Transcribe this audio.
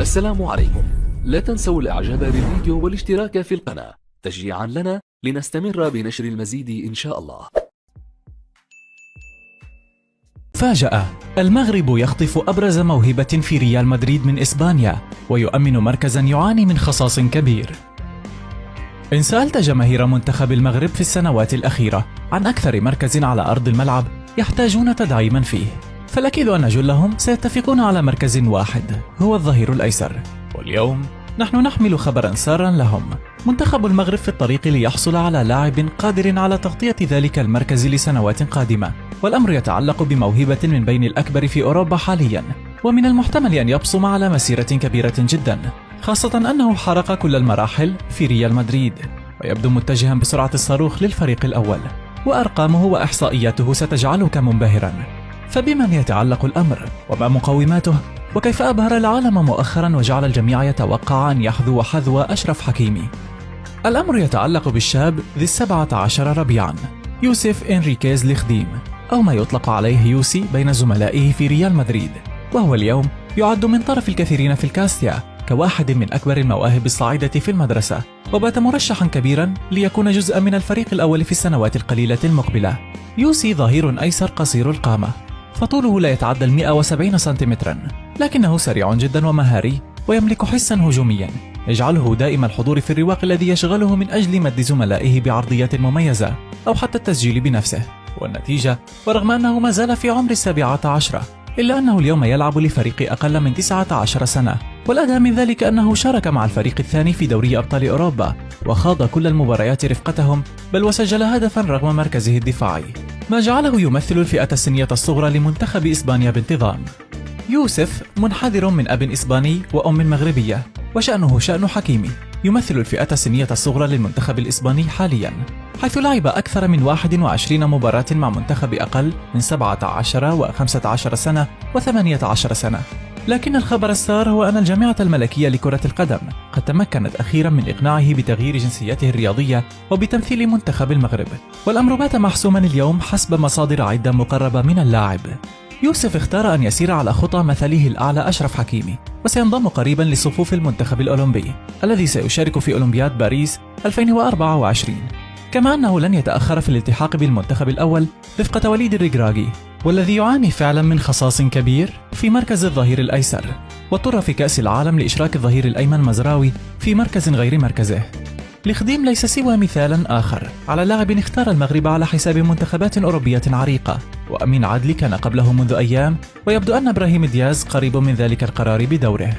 السلام عليكم. لا تنسوا الاعجاب بالفيديو والاشتراك في القناة تشجيعا لنا لنستمر بنشر المزيد إن شاء الله. فاجأة، المغرب يخطف أبرز موهبة في ريال مدريد من إسبانيا ويؤمن مركزا يعاني من خصاص كبير. إن سألت جماهير منتخب المغرب في السنوات الأخيرة عن أكثر مركز على أرض الملعب يحتاجون تدعيما فيه، فالأكيد أن جلهم سيتفقون على مركز واحد هو الظهير الأيسر. واليوم نحن نحمل خبرا سارا لهم. منتخب المغرب في الطريق ليحصل على لاعب قادر على تغطية ذلك المركز لسنوات قادمة، والأمر يتعلق بموهبة من بين الأكبر في أوروبا حاليا، ومن المحتمل أن يبصم على مسيرة كبيرة جدا، خاصة أنه حرق كل المراحل في ريال مدريد ويبدو متجها بسرعة الصاروخ للفريق الأول، وأرقامه وإحصائياته ستجعلك منبهرا. فبمن يتعلق الأمر؟ وما مقوماته؟ وكيف أبهر العالم مؤخرا وجعل الجميع يتوقع أن يحذو حذو أشرف حكيمي؟ الأمر يتعلق بالشاب ذي 17 ربيعا، يوسف إنريكيز لخديم، أو ما يطلق عليه يوسي بين زملائه في ريال مدريد، وهو اليوم يعد من طرف الكثيرين في الكاستيا كواحد من أكبر المواهب الصاعدة في المدرسة، وبات مرشحا كبيرا ليكون جزءا من الفريق الأول في السنوات القليلة المقبلة. يوسي ظهير أيسر قصير القامة، فطوله لا يتعدى 170 سنتيمترا، لكنه سريع جدا ومهاري ويملك حسا هجوميا يجعله دائم الحضور في الرواق الذي يشغله من أجل مد زملائه بعرضيات مميزة أو حتى التسجيل بنفسه. والنتيجة، ورغم أنه ما زال في عمر 17 إلا أنه اليوم يلعب لفريق أقل من 19 سنة، والأدهى من ذلك أنه شارك مع الفريق الثاني في دوري أبطال أوروبا وخاض كل المباريات رفقتهم، بل وسجل هدفا رغم مركزه الدفاعي، ما جعله يمثل الفئة السنية الصغرى لمنتخب إسبانيا بانتظام. يوسف منحدر من أب إسباني وأم مغربية، وشأنه شأن حكيمي، يمثل الفئة السنية الصغرى للمنتخب الإسباني حاليا، حيث لعب أكثر من 21 مباراة مع منتخب أقل من 17 و15 سنة و18 سنة. لكن الخبر السار هو أن الجامعة الملكية لكرة القدم قد تمكنت أخيرا من إقناعه بتغيير جنسيته الرياضية وبتمثيل منتخب المغرب، والأمر بات محسوما اليوم حسب مصادر عدة مقربة من اللاعب. يوسف اختار أن يسير على خطى مثله الأعلى أشرف حكيمي، وسينضم قريبا لصفوف المنتخب الأولمبي الذي سيشارك في أولمبياد باريس 2024، كما أنه لن يتأخر في الالتحاق بالمنتخب الأول رفقة وليد الركراكي، والذي يعاني فعلا من خصاص كبير في مركز الظهير الأيسر، واضطر في كأس العالم لإشراك الظهير الأيمن مزراوي في مركز غير مركزه. لخديم ليس سوى مثالا آخر على لاعب اختار المغرب على حساب منتخبات أوروبية عريقة، وأمين عدلي كان قبله منذ أيام، ويبدو أن إبراهيم دياز قريب من ذلك القرار بدوره.